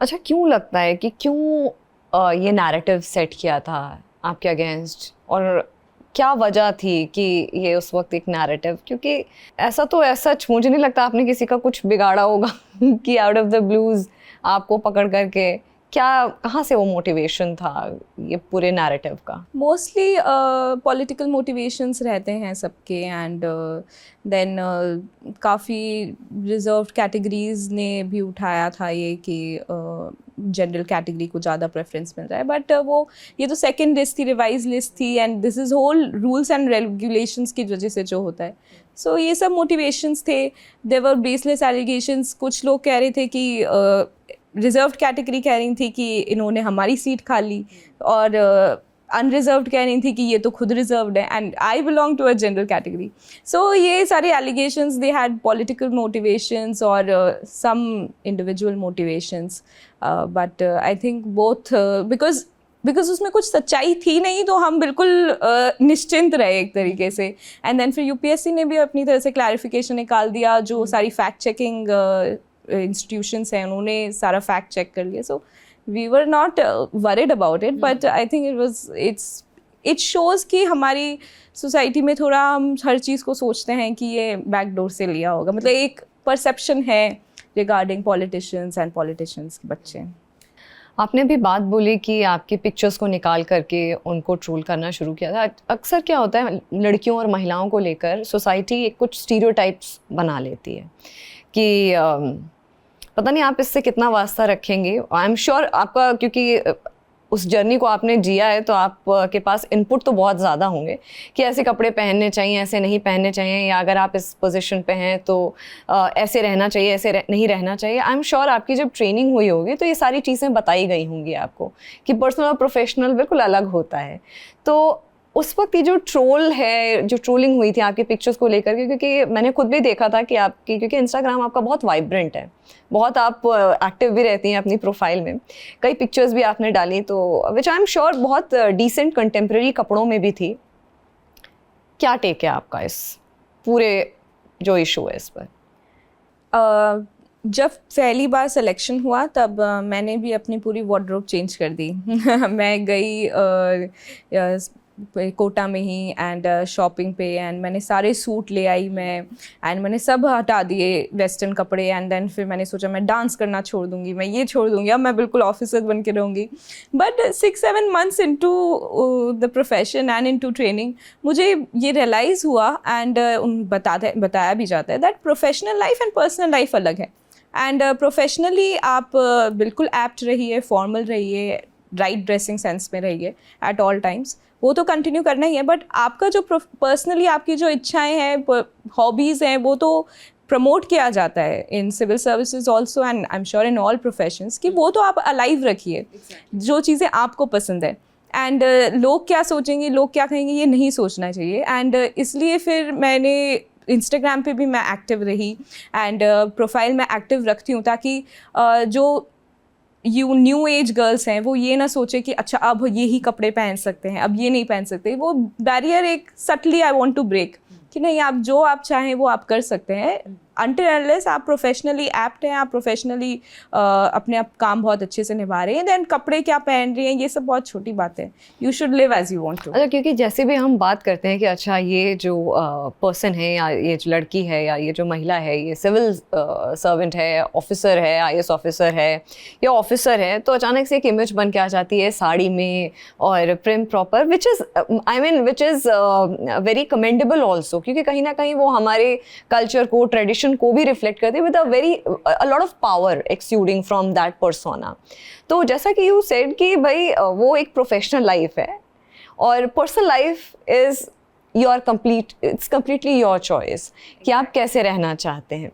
अच्छा, क्यों लगता है कि क्यों ये नैरेटिव सेट किया था आपके अगेंस्ट, और क्या वजह थी कि ये उस वक्त एक नैरेटिव, क्योंकि ऐसा तो ऐसा मुझे नहीं लगता आपने किसी का कुछ बिगाड़ा होगा कि आउट ऑफ द ब्लूज आपको पकड़ करके, क्या कहाँ से वो मोटिवेशन था ये पूरे नैरेटिव का? मोस्टली पॉलिटिकल मोटिवेशंस रहते हैं सबके, एंड देन काफ़ी रिजर्व्ड कैटेगरीज ने भी उठाया था ये कि जनरल कैटेगरी को ज़्यादा प्रेफरेंस मिल रहा है, बट ये तो सेकंड लिस्ट थी, रिवाइज लिस्ट थी, and this is whole rules and regulations की वजह से जो होता है। सो ये सब मोटिवेशंस थे। देवर बेसलेस एलिगेशंस। कुछ लोग कह रहे थे कि रिजर्व्ड कैटेगरी कह रही थी कि इन्होंने हमारी सीट खा ली, और अनरिजर्व्ड कह रही थी कि ये तो खुद रिजर्व्ड है, and I belong to a general category. So ये सारे allegations they had political motivations और some individual motivations, but I think both, because उसमें कुछ सच्चाई थी नहीं, तो हम बिल्कुल निश्चिंत रहे एक तरीके से। एंड देन फिर यूपीएससी ने भी अपनी तरह से क्लैरिफिकेशन निकाल दिया, जो सारी फैक्ट चेकिंग इंस्टीट्यूशंस हैं उन्होंने सारा फैक्ट चेक कर लिया। So we were not worried about it, but I think it shows कि हमारी सोसाइटी में थोड़ा हम हर चीज़ को सोचते हैं कि ये बैकडोर से लिया होगा, मतलब एक परसेप्शन है रिगार्डिंग पॉलिटिशियंस एंड पॉलिटिशियंस के बच्चे। आपने भी बात बोली कि आपकी पिक्चर्स को निकाल करके उनको ट्रोल करना शुरू किया था। अक्सर क्या होता है, लड़कियों और महिलाओं को लेकर सोसाइटी कुछ स्टीरियोटाइप्स बना लेती है कि पता नहीं आप इससे कितना वास्ता रखेंगे। आई एम श्योर आपका, क्योंकि उस जर्नी को आपने जिया है, तो आप के पास इनपुट तो बहुत ज़्यादा होंगे कि ऐसे कपड़े पहनने चाहिए, ऐसे नहीं पहनने चाहिए, या अगर आप इस पोजीशन पे हैं तो ऐसे रहना चाहिए, ऐसे नहीं रहना चाहिए। आई एम श्योर आपकी जब ट्रेनिंग हुई होगी तो ये सारी चीज़ें बताई गई होंगी आपको कि पर्सनल और प्रोफेशनल बिल्कुल अलग होता है। तो उस वक्त ये जो ट्रोल है, जो ट्रोलिंग हुई थी आपकी पिक्चर्स को लेकर के, क्योंकि मैंने खुद भी देखा था कि आपकी, क्योंकि इंस्टाग्राम आपका बहुत वाइब्रेंट है, बहुत आप एक्टिव भी रहती हैं अपनी प्रोफाइल में, कई पिक्चर्स भी आपने डाली, तो विच आई एम श्योर बहुत डिसेंट कंटेम्प्रेरी कपड़ों में भी थी। क्या टेक है आपका इस पूरे जो इशू है इस पर? जब पहली बार सिलेक्शन हुआ तब मैंने भी अपनी पूरी वार्डरोब चेंज कर दी। मैं गई कोटा में ही एंड शॉपिंग पे, एंड मैंने सारे सूट ले आई मैं, एंड मैंने सब हटा दिए वेस्टर्न कपड़े, एंड देन फिर मैंने सोचा मैं डांस करना छोड़ दूंगी, मैं ये छोड़ दूंगी, अब मैं बिल्कुल ऑफिसर बन के रहूँगी। But 6-7 months into the profession and into training मुझे ये रियलाइज़ हुआ, एंड बताया भी जाता है that professional life and personal life अलग है। एंड प्रोफेशनली आप बिल्कुल एप्ट रहिए, फॉर्मल रहिए, राइट ड्रेसिंग सेंस में रहिए एट ऑल टाइम्स, वो तो कंटिन्यू करना ही है। बट आपका जो पर्सनली आपकी जो इच्छाएं हैं, हॉबीज़ हैं, वो तो प्रमोट किया जाता है in civil services also, and I am sure in all professions, कि वो तो आप अलाइव रखिए जो चीज़ें आपको पसंद है। एंड लोग क्या सोचेंगे, लोग क्या कहेंगे, ये नहीं सोचना चाहिए। एंड इसलिए फिर मैंने इंस्टाग्राम पे भी मैं एक्टिव रही, एंड प्रोफाइल में एक्टिव रखती हूँ, ताकि जो न्यू एज गर्ल्स हैं वो ये ना सोचे कि अच्छा अब यही कपड़े पहन सकते हैं, अब ये नहीं पहन सकते। वो बैरियर एक subtly I want to break, कि नहीं, आप जो आप चाहें वो आप कर सकते हैं, अनटिल अनलेस आप प्रोफेशनली एप्ट हैं, आप प्रोफेशनली अपने आप काम बहुत अच्छे से निभा रहे हैं। देन कपड़े क्या पहन रही हैं ये सब बहुत छोटी बात है, you should live as you want to. अच्छा, क्योंकि जैसे भी हम बात करते हैं कि अच्छा ये जो पर्सन है, या ये जो लड़की है, या ये जो महिला है, ये सिविल सर्वेंट है, ऑफिसर है, आईएएस ऑफिसर है या ऑफिसर है, तो अचानक से एक इमेज बन के आ जाती है साड़ी में और prim proper, which is very commendable also, क्योंकि कहीं ना कहीं वो हमारे कल्चर को, ट्रेडिशन को भी रिफ्लेक्ट करते हैं with a lot of power exuding from that persona. तो जैसा कि यू सेड कि भाई वो एक प्रोफेशनल लाइफ है और personal life is it's completely your choice कि आप कैसे रहना चाहते हैं।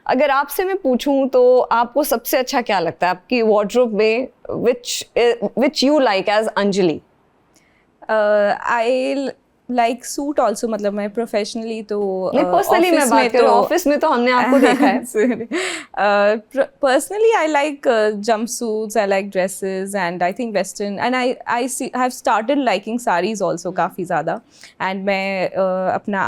अगर आपसे मैं पूछूं तो आपको सबसे अच्छा क्या लगता है आपकी वार्डरोब में, which you like as Anjali? Like suit also, मतलब मैं प्रोफेशनली तो नहीं, पर्सनली मैं बात कर रही हूँ, ऑफिस में तो हमने आपको देखा है. Personally, I like jumpsuits, I like dresses, and I think western, and I have started liking sarees also काफ़ी ज़्यादा, and मैं अपना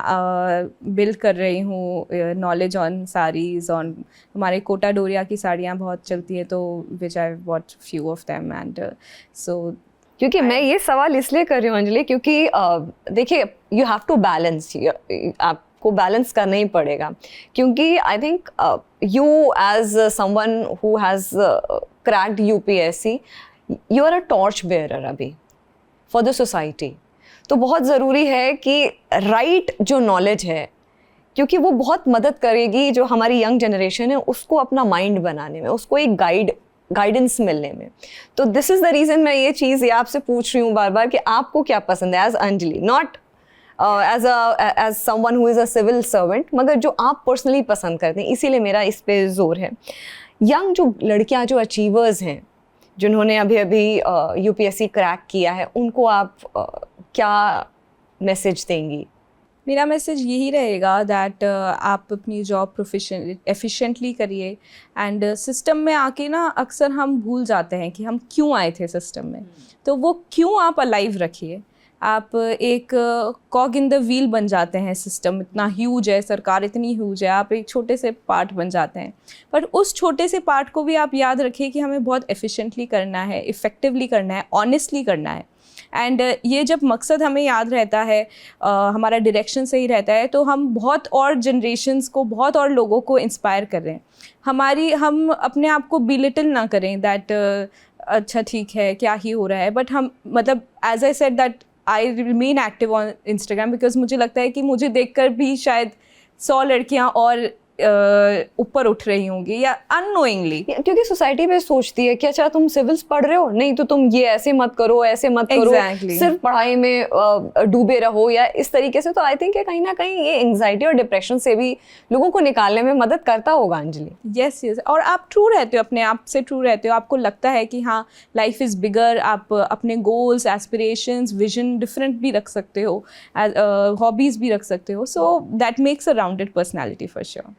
build कर रही हूँ knowledge on sarees, on हमारे कोटा डोरिया की साड़ियाँ बहुत चलती है, तो which I've bought few of them, and so क्योंकि मैं ये सवाल इसलिए कर रही हूँ अंजलि, क्योंकि देखिए यू हैव टू बैलेंस, आपको बैलेंस करना ही पड़ेगा, क्योंकि I think you as someone who has cracked UPSC, you are a torch bearer अभी फॉर द सोसाइटी. तो बहुत ज़रूरी है कि राइट जो नॉलेज है, क्योंकि वो बहुत मदद करेगी जो हमारी यंग जनरेशन है उसको अपना माइंड बनाने में, उसको एक गाइडेंस मिलने में. तो दिस इज़ द रीज़न मैं ये चीज़ ये आपसे पूछ रही हूँ बार बार कि आपको क्या पसंद है as Anjali, not as someone who is a civil servant, मगर जो आप पर्सनली पसंद करते हैं, इसीलिए मेरा इस पे जोर है. यंग जो लड़कियाँ जो अचीवर्स हैं, जिन्होंने अभी अभी यूपीएससी क्रैक किया है, उनको आप क्या मैसेज देंगी? मेरा मैसेज यही रहेगा दैट आप अपनी जॉब एफिशिएंटली करिए, एंड सिस्टम में आके ना अक्सर हम भूल जाते हैं कि हम क्यों आए थे सिस्टम में, तो वो क्यों आप अलाइव रखिए. आप एक कॉग इन द व्हील बन जाते हैं, सिस्टम इतना ह्यूज है, सरकार इतनी ह्यूज है, आप एक छोटे से पार्ट बन जाते हैं, पर उस छोटे से पार्ट को भी आप याद रखिए कि हमें बहुत एफिशिएंटली करना है, इफ़ेक्टिवली करना है, ऑनेस्टली करना है. एंड ये जब मकसद हमें याद रहता है, हमारा डायरेक्शन सही रहता है, तो हम बहुत और जनरेशन्स को, बहुत और लोगों को इंस्पायर कर रहे हैं. हम अपने आप को बिलिटल ना करें दैट अच्छा ठीक है क्या ही हो रहा है, बट हम मतलब as I said that I remain active on Instagram, because मुझे लगता है कि मुझे देखकर भी शायद 100 लड़कियाँ और ऊपर उठ रही होंगी, या अननोइंगली, क्योंकि सोसाइटी में सोचती है कि अच्छा तुम सिविल्स पढ़ रहे हो, नहीं तो तुम ये ऐसे मत करो, ऐसे मत करो, सिर्फ पढ़ाई में डूबे रहो या इस तरीके से. तो आई थिंक कहीं ना कहीं ये एंग्जाइटी और डिप्रेशन से भी लोगों को निकालने में मदद करता होगा अंजलि. यस, और आप ट्रू रहते हो, अपने आप से ट्रू रहते हो, आपको लगता है कि हाँ लाइफ इज़ बिगर, आप अपने गोल्स, एस्पिरेशंस, विजन डिफरेंट भी रख सकते हो, हॉबीज़ भी रख सकते हो, so that makes a rounded personality for sure.